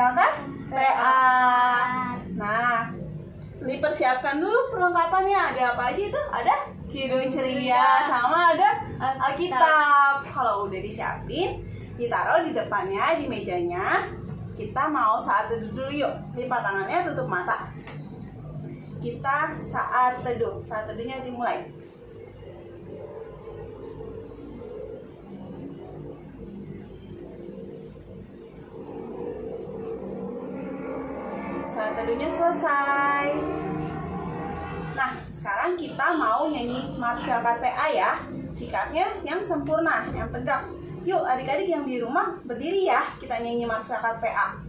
masyarakat PA. Nah, dipersiapkan dulu perlengkapannya. Ada apa aja itu? Ada Kidung Ceria sama ada Alkitab. Kalau udah disiapin, ditaruh di depannya, di mejanya. Kita mau saat teduh dulu yuk. Lipat tangannya, tutup mata. Kita saat teduh. Saat teduhnya dimulai. Saat teduhnya selesai. Nah, sekarang kita mau nyanyi masyarakat PA ya. Sikapnya yang sempurna, yang tegak. Yuk adik-adik yang di rumah berdiri ya. Kita nyanyi masyarakat PA.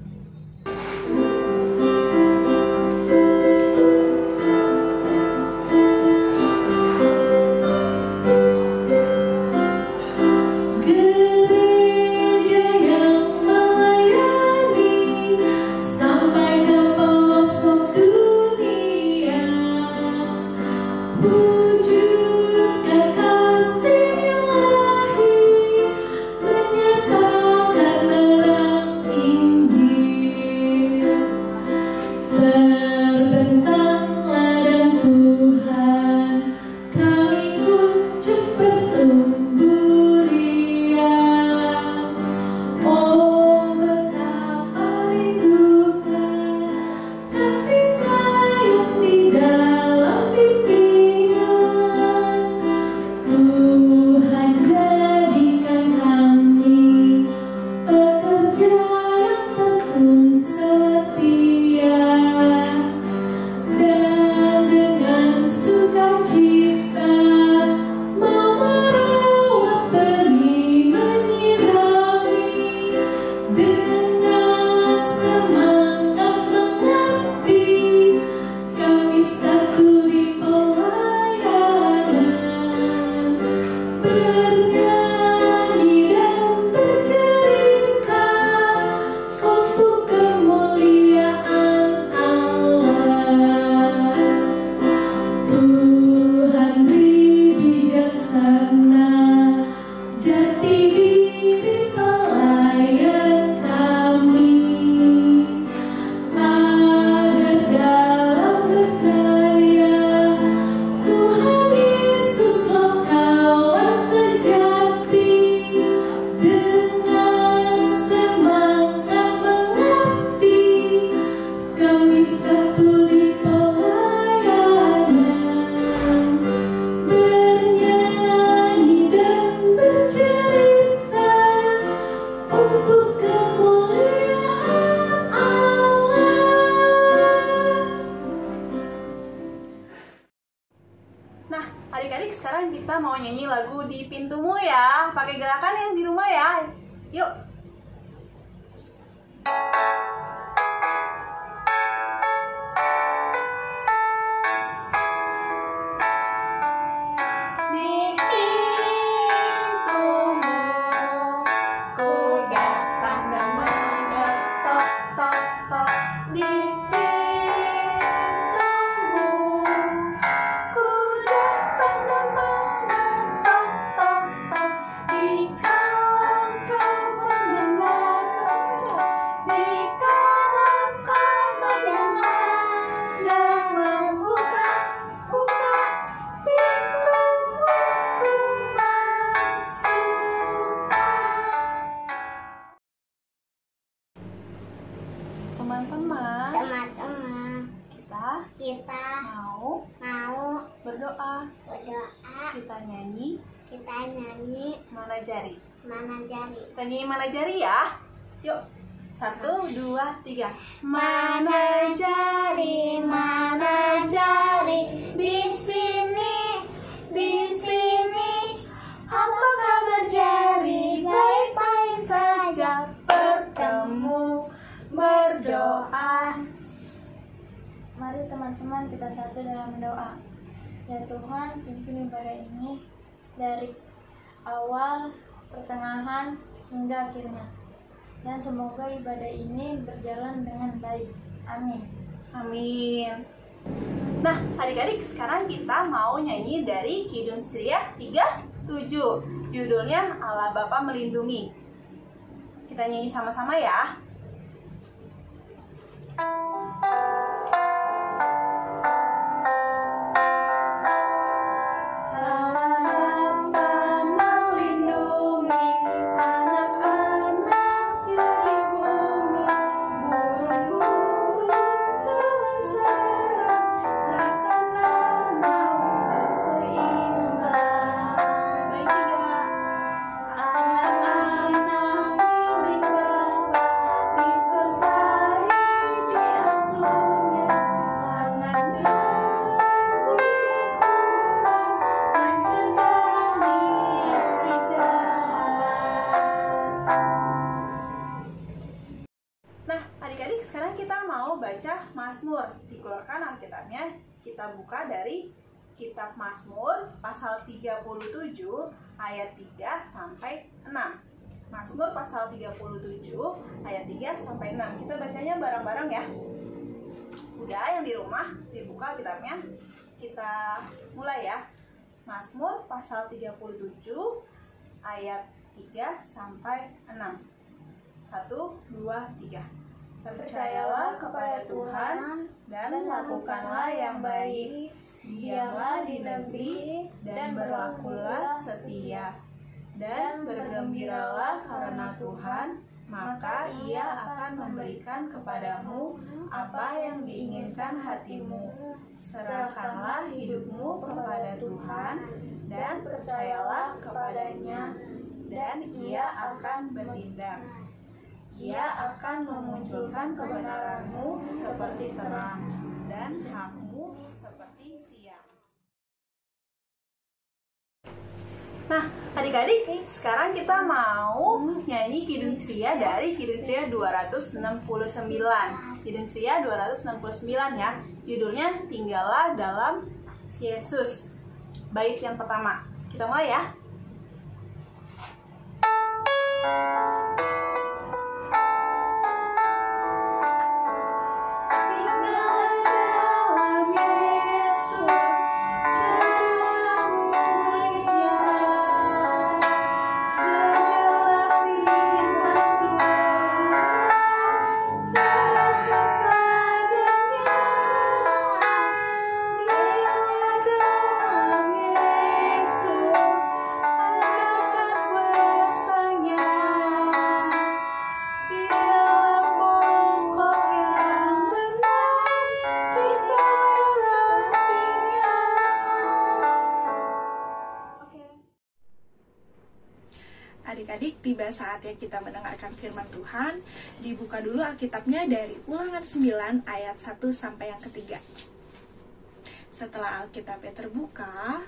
Adik-adik, sekarang kita mau nyanyi lagu Di Pintumu ya. Pakai gerakan yang di rumah ya. Yuk. Teman-teman, kita mau berdoa. Kita nyanyi Manajari. Kita nyanyi Manajari ya. Yuk, 1, 2, 3. Manajari, Manajari, di sini, apa kabar jari? Baik-baik saja, bertemu, berdoa. Mari teman-teman kita satu dalam doa. Ya Tuhan, pimpin ibadah ini dari awal, pertengahan, hingga akhirnya. Dan semoga ibadah ini berjalan dengan baik. Amin. Amin. Nah, adik-adik, sekarang kita mau nyanyi dari Kidung Ceria 37. Judulnya Allah Bapa Melindungi. Kita nyanyi sama-sama ya. Adik-adik, sekarang kita mau baca Mazmur. Dikeluarkan Alkitabnya, kita buka dari kitab Mazmur pasal 37 ayat 3 sampai 6. Mazmur pasal 37 ayat 3 sampai 6. Kita bacanya bareng-bareng ya. Udah, yang di rumah dibuka Alkitabnya. Kita mulai ya. Mazmur pasal 37 ayat 3 sampai 6. 1, 2, 3. Percayalah kepada Tuhan dan lakukanlah yang baik. Diamlah di negeri dan berlakulah setia. Dan bergembiralah karena Tuhan, maka Ia akan memberikan kepadamu apa yang diinginkan hatimu. Serahkanlah hidupmu kepada Tuhan dan percayalah kepadanya, dan Ia akan bertindak. Ia akan memunculkan kebenaranmu seperti terang dan hakmu seperti siang. Nah, adik-adik, sekarang kita mau nyanyi Kidung Ceria dari Kidung Ceria 269. Kidung Ceria 269 ya. Judulnya Tinggallah dalam Yesus. Bait yang pertama. Kita mulai ya. Adik-adik, tiba saatnya kita mendengarkan firman Tuhan. Dibuka dulu Alkitabnya dari Ulangan 9 ayat 1 sampai yang ketiga. Setelah Alkitabnya terbuka,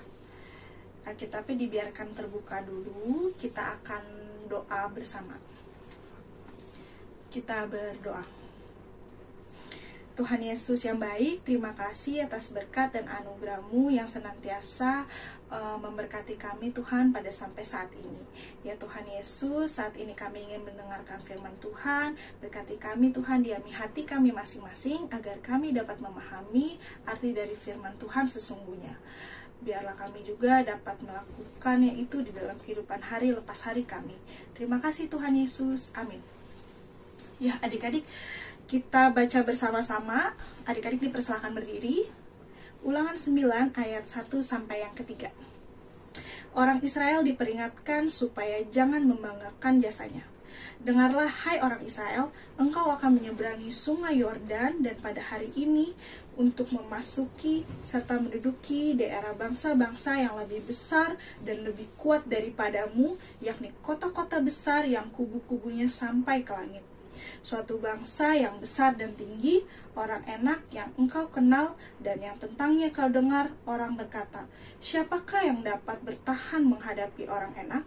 Alkitabnya dibiarkan terbuka dulu, kita akan doa bersama. Kita berdoa. Tuhan Yesus yang baik, terima kasih atas berkat dan anugerah-Mu yang senantiasa memberkati kami Tuhan pada sampai saat ini. Ya Tuhan Yesus, saat ini kami ingin mendengarkan firman Tuhan. Berkati kami Tuhan, diami hati kami masing-masing agar kami dapat memahami arti dari firman Tuhan sesungguhnya. Biarlah kami juga dapat melakukannya itu di dalam kehidupan hari lepas hari kami. Terima kasih Tuhan Yesus, amin. Ya adik-adik, kita baca bersama-sama. Adik-adik dipersilakan berdiri. Ulangan 9 ayat 1 sampai yang ketiga. Orang Israel diperingatkan supaya jangan membanggakan jasanya. Dengarlah hai orang Israel, engkau akan menyeberangi sungai Yordan dan pada hari ini untuk memasuki serta menduduki daerah bangsa-bangsa yang lebih besar dan lebih kuat daripadamu, yakni kota-kota besar yang kubu-kubunya sampai ke langit. Suatu bangsa yang besar dan tinggi, orang enak yang engkau kenal dan yang tentangnya kau dengar orang berkata, siapakah yang dapat bertahan menghadapi orang enak?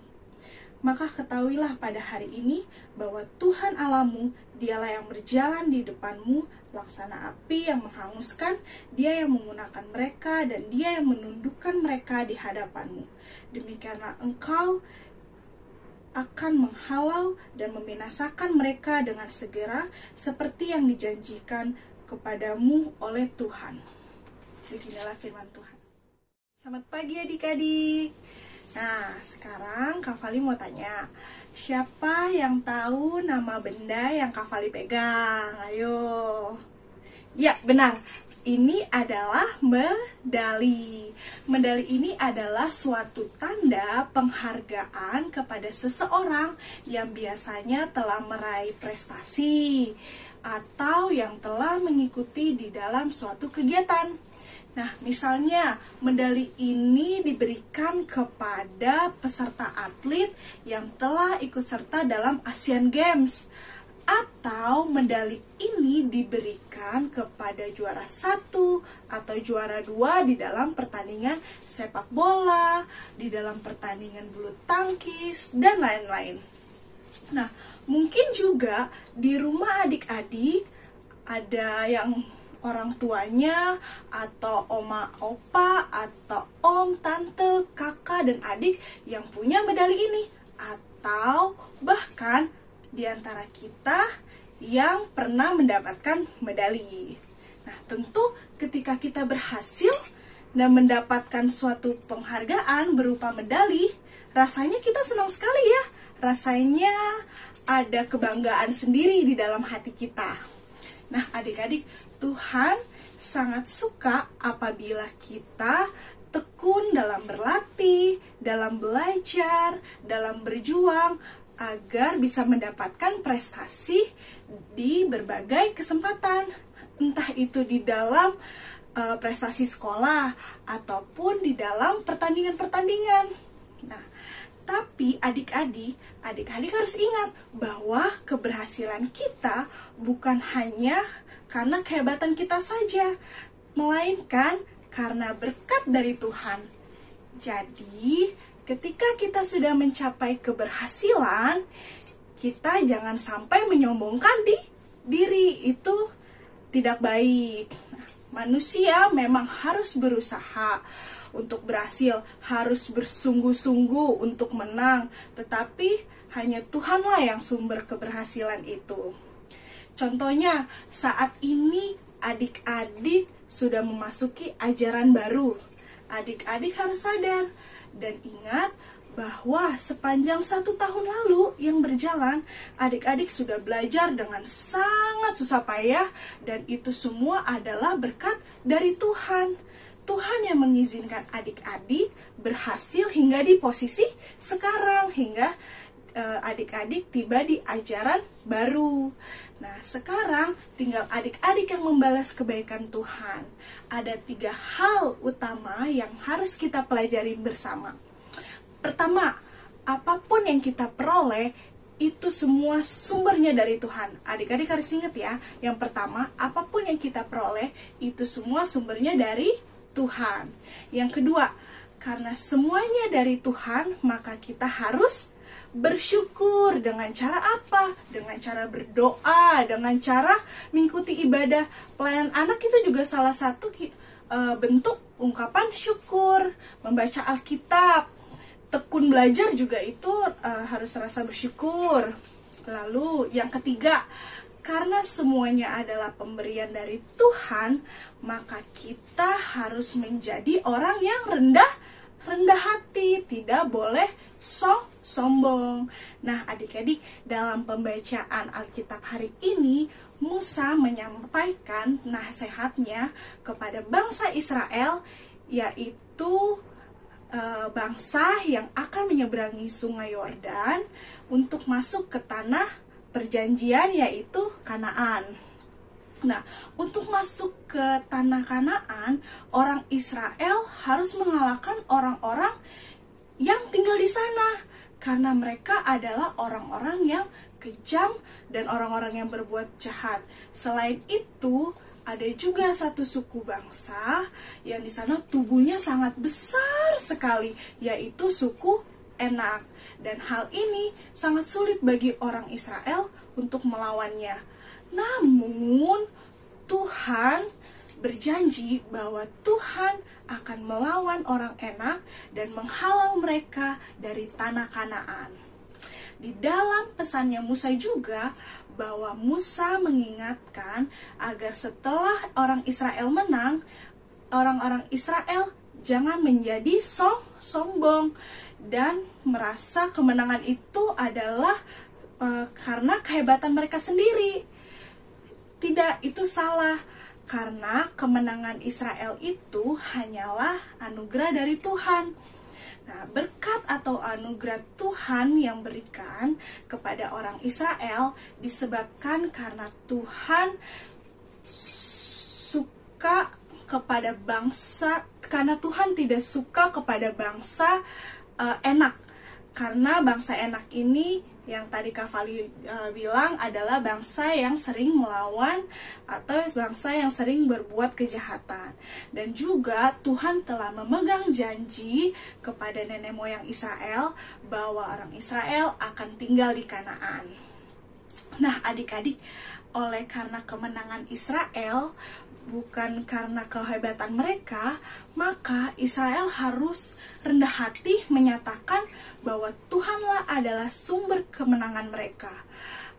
Maka ketahuilah pada hari ini bahwa Tuhan Allahmu, dialah yang berjalan di depanmu, laksana api yang menghanguskan, dia yang menggunakan mereka dan dia yang menundukkan mereka di hadapanmu. Demikianlah engkau akan menghalau dan membinasakan mereka dengan segera seperti yang dijanjikan kepadamu oleh Tuhan. Beginilah firman Tuhan. Selamat pagi adik-adik. Nah, sekarang Kak Fali mau tanya, siapa yang tahu nama benda yang Kak Fali pegang? Ayo. Ya, benar. Ini adalah medali. Medali ini adalah suatu tanda penghargaan kepada seseorang yang biasanya telah meraih prestasi atau yang telah mengikuti di dalam suatu kegiatan. Nah, misalnya medali ini diberikan kepada peserta atlet yang telah ikut serta dalam Asian Games. Atau medali ini diberikan kepada juara 1 atau juara 2 di dalam pertandingan sepak bola, di dalam pertandingan bulu tangkis, dan lain-lain. Nah, mungkin juga di rumah adik-adik ada yang orang tuanya atau oma opa atau om, tante, kakak, dan adik yang punya medali ini. Atau bahkan di antara kita yang pernah mendapatkan medali. Nah, tentu ketika kita berhasil dan mendapatkan suatu penghargaan berupa medali, rasanya kita senang sekali ya. Rasanya ada kebanggaan sendiri di dalam hati kita. Nah, adik-adik, Tuhan sangat suka apabila kita tekun dalam berlatih, dalam belajar, dalam berjuang, agar bisa mendapatkan prestasi di berbagai kesempatan, entah itu di dalam prestasi sekolah ataupun di dalam pertandingan-pertandingan. Nah, tapi adik-adik harus ingat bahwa keberhasilan kita bukan hanya karena kehebatan kita saja, melainkan karena berkat dari Tuhan. Jadi, ketika kita sudah mencapai keberhasilan, kita jangan sampai menyombongkan diri. Itu tidak baik. Manusia memang harus berusaha untuk berhasil, harus bersungguh-sungguh untuk menang, tetapi hanya Tuhanlah yang sumber keberhasilan itu. Contohnya, saat ini adik-adik sudah memasuki ajaran baru. Adik-adik harus sadar dan ingat bahwa sepanjang 1 tahun lalu yang berjalan, adik-adik sudah belajar dengan sangat susah payah, dan itu semua adalah berkat dari Tuhan. Tuhan yang mengizinkan adik-adik berhasil hingga di posisi sekarang, hingga adik-adik tiba di ajaran baru. Nah, sekarang tinggal adik-adik yang membalas kebaikan Tuhan. Ada 3 hal utama yang harus kita pelajari bersama. Pertama, apapun yang kita peroleh, itu semua sumbernya dari Tuhan. Adik-adik harus ingat ya, yang pertama, apapun yang kita peroleh, itu semua sumbernya dari Tuhan. Yang kedua, karena semuanya dari Tuhan, maka kita harus bersyukur. Dengan cara apa? Dengan cara berdoa, dengan cara mengikuti ibadah. Pelayanan anak itu juga salah satu bentuk ungkapan syukur. Membaca Alkitab, tekun belajar juga itu harus rasa bersyukur. Lalu yang ketiga, karena semuanya adalah pemberian dari Tuhan, maka kita harus menjadi orang yang rendah hati, tidak boleh sombong. Nah, adik-adik, dalam pembacaan Alkitab hari ini, Musa menyampaikan nasihatnya kepada bangsa Israel, yaitu bangsa yang akan menyeberangi sungai Yordan untuk masuk ke tanah perjanjian, yaitu Kanaan. Nah, untuk masuk ke tanah Kanaan, orang Israel harus mengalahkan orang-orang yang tinggal di sana, karena mereka adalah orang-orang yang kejam dan orang-orang yang berbuat jahat. Selain itu, ada juga satu suku bangsa yang di sana tubuhnya sangat besar sekali, yaitu suku Enak. Dan hal ini sangat sulit bagi orang Israel untuk melawannya. Namun, Tuhan berjanji bahwa Tuhan akan melawan orang Enak dan menghalau mereka dari tanah Kanaan. Di dalam pesannya Musa juga, bahwa Musa mengingatkan agar setelah orang Israel menang, orang-orang Israel jangan menjadi sombong dan merasa kemenangan itu adalah karena kehebatan mereka sendiri. Tidak, itu salah. karena kemenangan Israel itu hanyalah anugerah dari Tuhan. Nah, berkat atau anugerah Tuhan yang berikan kepada orang Israel disebabkan karena Tuhan suka kepada bangsa, karena Tuhan tidak suka kepada bangsa enak. Karena bangsa enak ini yang tadi Kak Fali bilang adalah bangsa yang sering melawan atau bangsa yang sering berbuat kejahatan. Dan juga Tuhan telah memegang janji kepada nenek moyang Israel bahwa orang Israel akan tinggal di Kanaan. Nah, adik-adik, oleh karena kemenangan Israel, bukan karena kehebatan mereka, maka Israel harus rendah hati menyatakan bahwa Tuhanlah adalah sumber kemenangan mereka.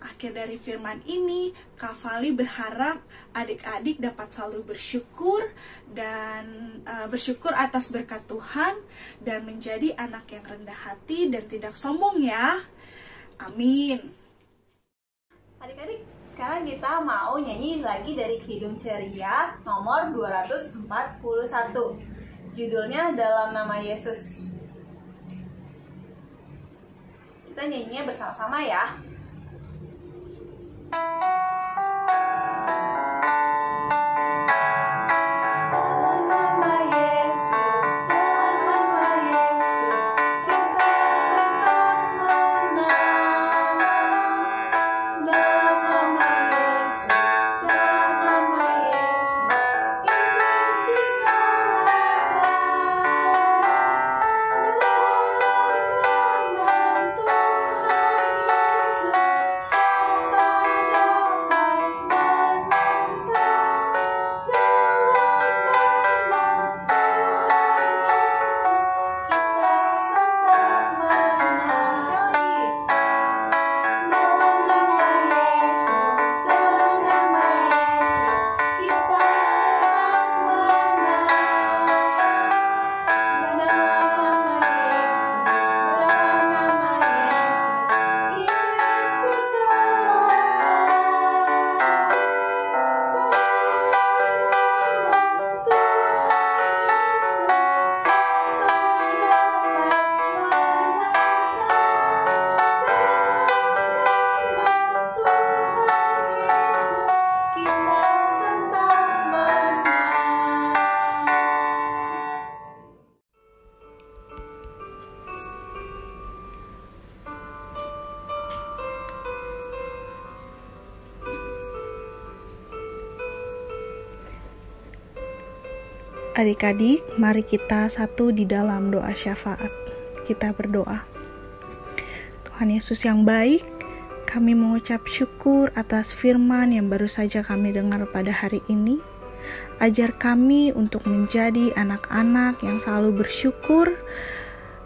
Akhir dari firman ini, Kak Fali berharap adik-adik dapat selalu bersyukur dan bersyukur atas berkat Tuhan dan menjadi anak yang rendah hati dan tidak sombong ya. Amin. Adik-adik, sekarang kita mau nyanyi lagi dari Kidung Ceria nomor 241. Judulnya Dalam Nama Yesus. Kita nyanyinya bersama-sama ya. Adik-adik, mari kita satu di dalam doa syafaat. Kita berdoa. Tuhan Yesus yang baik, kami mengucap syukur atas firman yang baru saja kami dengar pada hari ini. Ajar kami untuk menjadi anak-anak yang selalu bersyukur,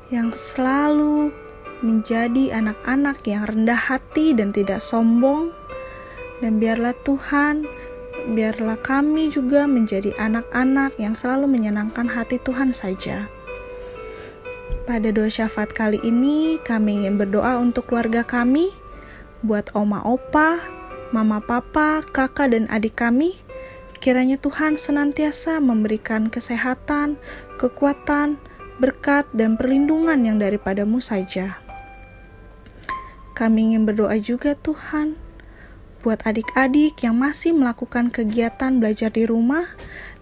yang selalu menjadi anak-anak yang rendah hati dan tidak sombong. Dan biarlah Tuhan, biarlah kami juga menjadi anak-anak yang selalu menyenangkan hati Tuhan saja. Pada doa syafaat kali ini, kami ingin berdoa untuk keluarga kami, buat oma opa, mama papa, kakak dan adik kami. Kiranya Tuhan senantiasa memberikan kesehatan, kekuatan, berkat, dan perlindungan yang daripadamu saja. Kami ingin berdoa juga Tuhan, buat adik-adik yang masih melakukan kegiatan belajar di rumah.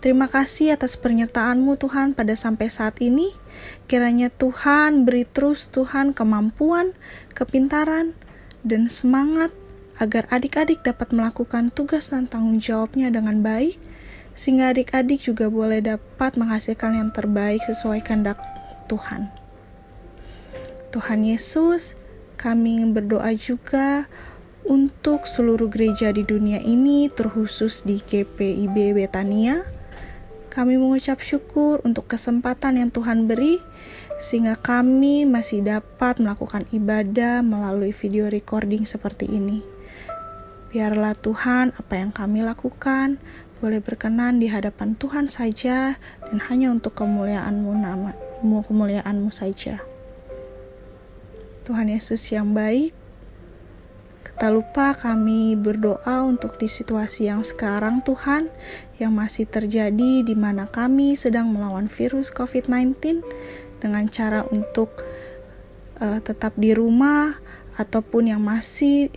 Terima kasih atas penyertaan-Mu Tuhan pada sampai saat ini. Kiranya Tuhan beri terus Tuhan kemampuan, kepintaran, dan semangat agar adik-adik dapat melakukan tugas dan tanggung jawabnya dengan baik, sehingga adik-adik juga boleh dapat menghasilkan yang terbaik sesuai kehendak Tuhan. Tuhan Yesus, kami ingin berdoa juga untuk seluruh gereja di dunia ini, terkhusus di GPIB Betania. Kami mengucap syukur untuk kesempatan yang Tuhan beri, sehingga kami masih dapat melakukan ibadah melalui video recording seperti ini. Biarlah Tuhan, apa yang kami lakukan boleh berkenan di hadapan Tuhan saja, dan hanya untuk kemuliaan-Mu saja. Tuhan Yesus yang baik, Tak lupa kami berdoa untuk di situasi yang sekarang Tuhan, yang masih terjadi di mana kami sedang melawan virus COVID-19 dengan cara untuk tetap di rumah ataupun yang masih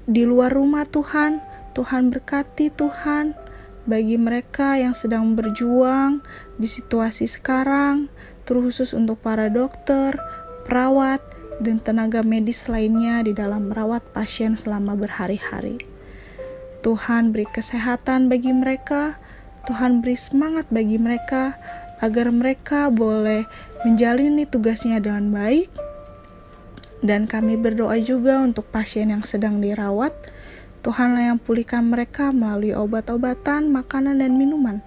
di luar rumah Tuhan. Tuhan berkati Tuhan bagi mereka yang sedang berjuang di situasi sekarang, terkhusus untuk para dokter, perawat, dan tenaga medis lainnya di dalam merawat pasien selama berhari-hari. Tuhan beri kesehatan bagi mereka, Tuhan beri semangat bagi mereka, agar mereka boleh menjalani tugasnya dengan baik. Dan kami berdoa juga untuk pasien yang sedang dirawat, Tuhanlah yang pulihkan mereka melalui obat-obatan, makanan, dan minuman,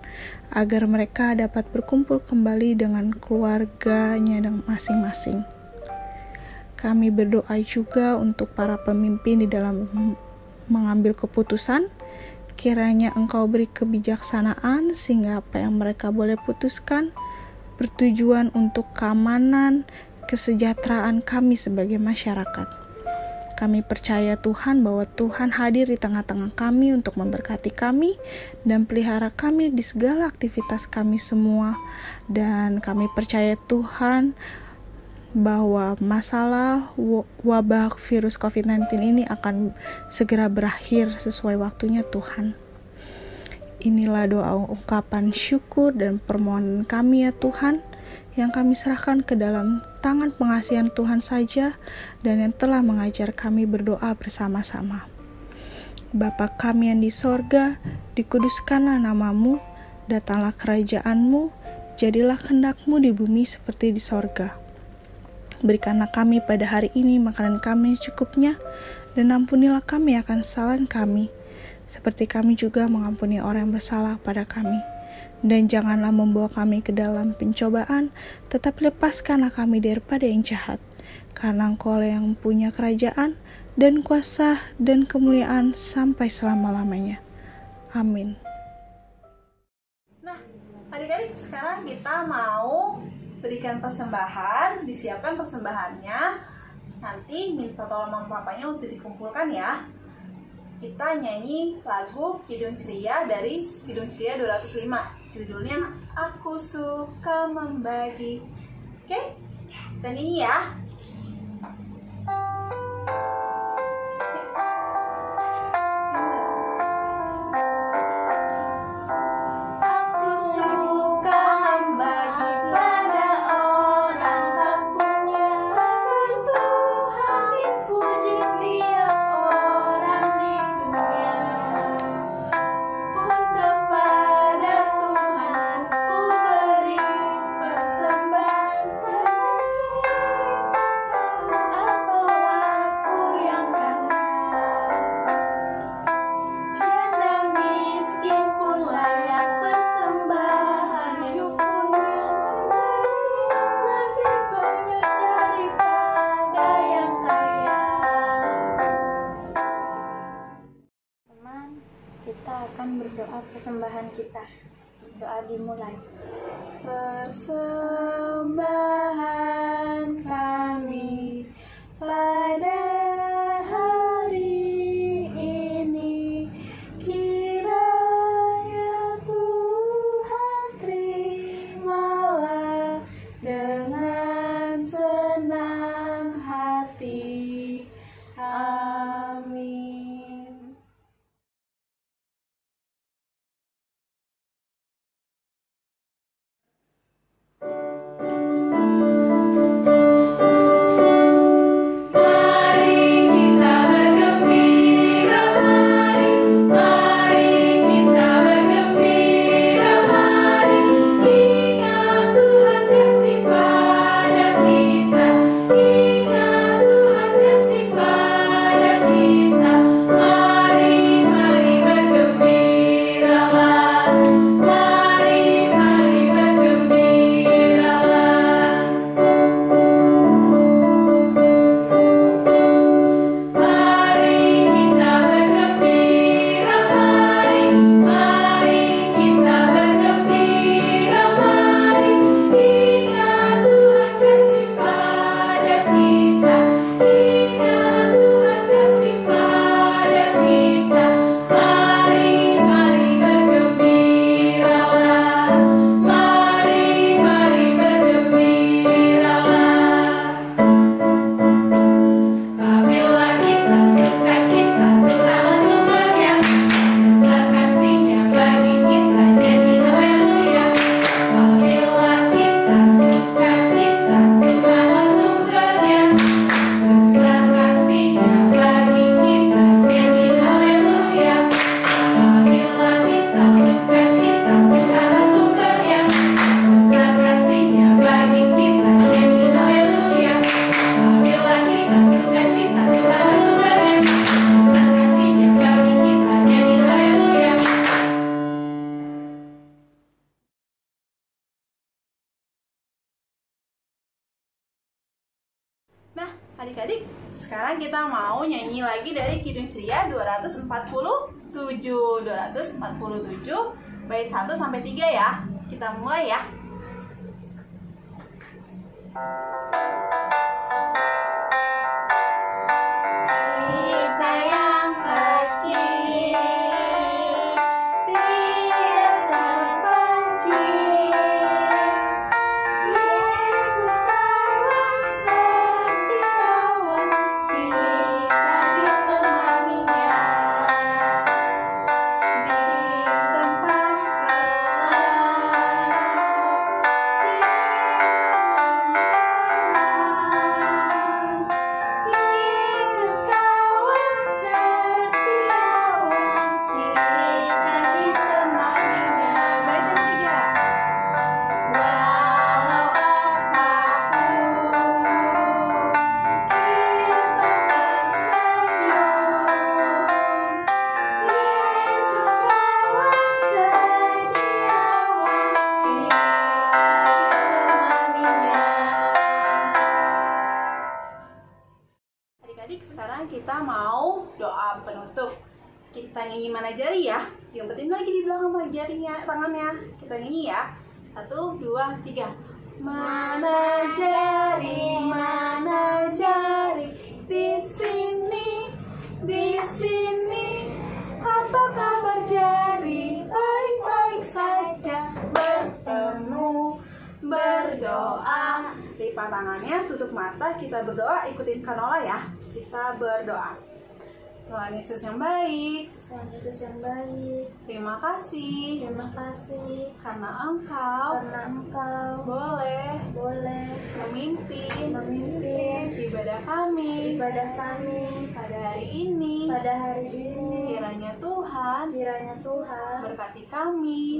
agar mereka dapat berkumpul kembali dengan keluarganya masing-masing. Kami berdoa juga untuk para pemimpin di dalam mengambil keputusan. Kiranya Engkau beri kebijaksanaan sehingga apa yang mereka boleh putuskan bertujuan untuk keamanan, kesejahteraan kami sebagai masyarakat. Kami percaya Tuhan bahwa Tuhan hadir di tengah-tengah kami untuk memberkati kami dan pelihara kami di segala aktivitas kami semua. Dan kami percaya Tuhan bahwa masalah wabah virus COVID-19 ini akan segera berakhir sesuai waktunya Tuhan. Inilah doa ungkapan syukur dan permohonan kami ya Tuhan, yang kami serahkan ke dalam tangan pengasihan Tuhan saja dan yang telah mengajar kami berdoa bersama-sama. Bapa kami yang di sorga, dikuduskanlah namamu, datanglah kerajaan-Mu, jadilah kehendak-Mu di bumi seperti di sorga. Berikanlah kami pada hari ini makanan kami cukupnya, dan ampunilah kami akan kesalahan kami, seperti kami juga mengampuni orang yang bersalah pada kami. Dan janganlah membawa kami ke dalam pencobaan, tetapi lepaskanlah kami daripada yang jahat. Karena Engkau yang punya kerajaan, dan kuasa, dan kemuliaan sampai selama-lamanya. Amin. Nah, adik-adik, sekarang kita mau berikan persembahan, disiapkan persembahannya. Nanti minta tolong mama papanya untuk dikumpulkan ya. Kita nyanyi lagu Kidung Ceria dari Kidung Ceria 205. Judulnya Aku Suka Membagi. Oke? Kita nyanyi ya. Kita akan berdoa persembahan kita. Doa dimulai. Persembahan kami pada hari ini, kiranya Tuhan terimalah dengan senang hati. Amin. Adik-adik, sekarang kita mau nyanyi lagi dari Kidung Ceria 247 bait 1 sampai 3 ya. Kita mulai ya. Kita yang kecil Tidak terpencil, Yesus kawan setiawan, kita ditemaninya di tempat Yesus kawan setiawan, kita ditemaninya. Bait yang ketiga. Walau apapun kita tersenyum, Yesus kawan setiawan, kita ditemaninya. Adik-adik, sekarang kita mau doa penutup. Kita nyanyi Mana Jari ya. Diumpetin lagi di belakang jarinya, tangannya. Kita nyanyi ya. 1, 2, 3. Mana jari di sini, apa kabar jari? Baik-baik saja, bertemu, berdoa. Lipat tangannya, tutup mata, kita berdoa, ikutin Kanola ya. Kita berdoa. Tuhan Yesus yang baik, Tuhan Yesus yang baik, terima kasih terima kasih karena Engkau karena Engkau boleh memimpin ibadah kami ibadah kami pada hari ini. pada hari ini. Kiranya Tuhan berkati kami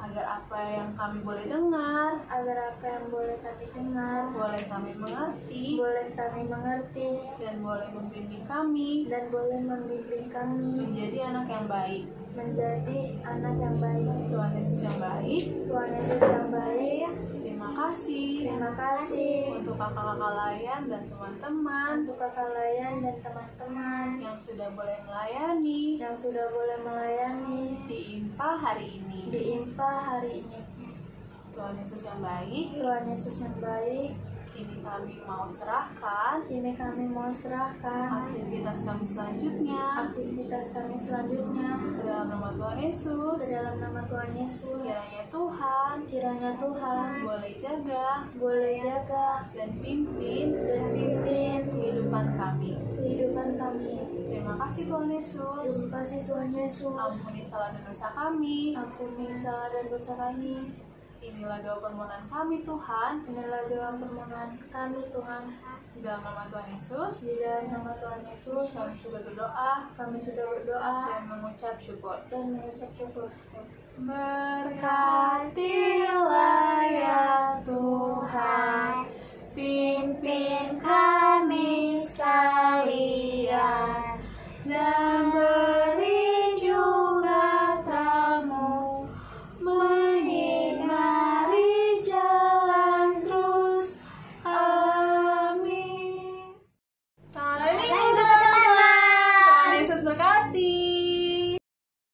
agar apa yang kami boleh dengar, agar apa yang boleh kami dengar boleh kami mengerti, boleh kami mengerti dan boleh membimbing kami dan boleh membimbing kami menjadi anak yang baik. menjadi anak yang baik. Tuhan Yesus yang baik, Tuhan Yesus yang baik, terima kasih terima kasih untuk kakak-kakak layan dan teman-teman untuk kakak layan dan teman-teman yang sudah boleh melayani di IMPA hari ini. di IMPA hari ini. Tuhan Yesus yang baik, Tuhan Yesus yang baik, kini kami mau serahkan aktivitas kami selanjutnya ke dalam nama Tuhan Yesus. ke dalam nama Tuhan Yesus. Kiranya Tuhan boleh jaga dan pimpin kehidupan kami. Terima kasih Tuhan Yesus. Terima kasih Tuhan Yesus. Ampuni salah dan dosa kami. Ampuni salah dan dosa kami. Inilah doa permohonan kami Tuhan. Inilah doa permohonan kami Tuhan. Di dalam nama Tuhan Yesus. Di dalam nama Tuhan Yesus Kami sudah berdoa kami sudah berdoa dan mengucap syukur. Berkatilah ya Tuhan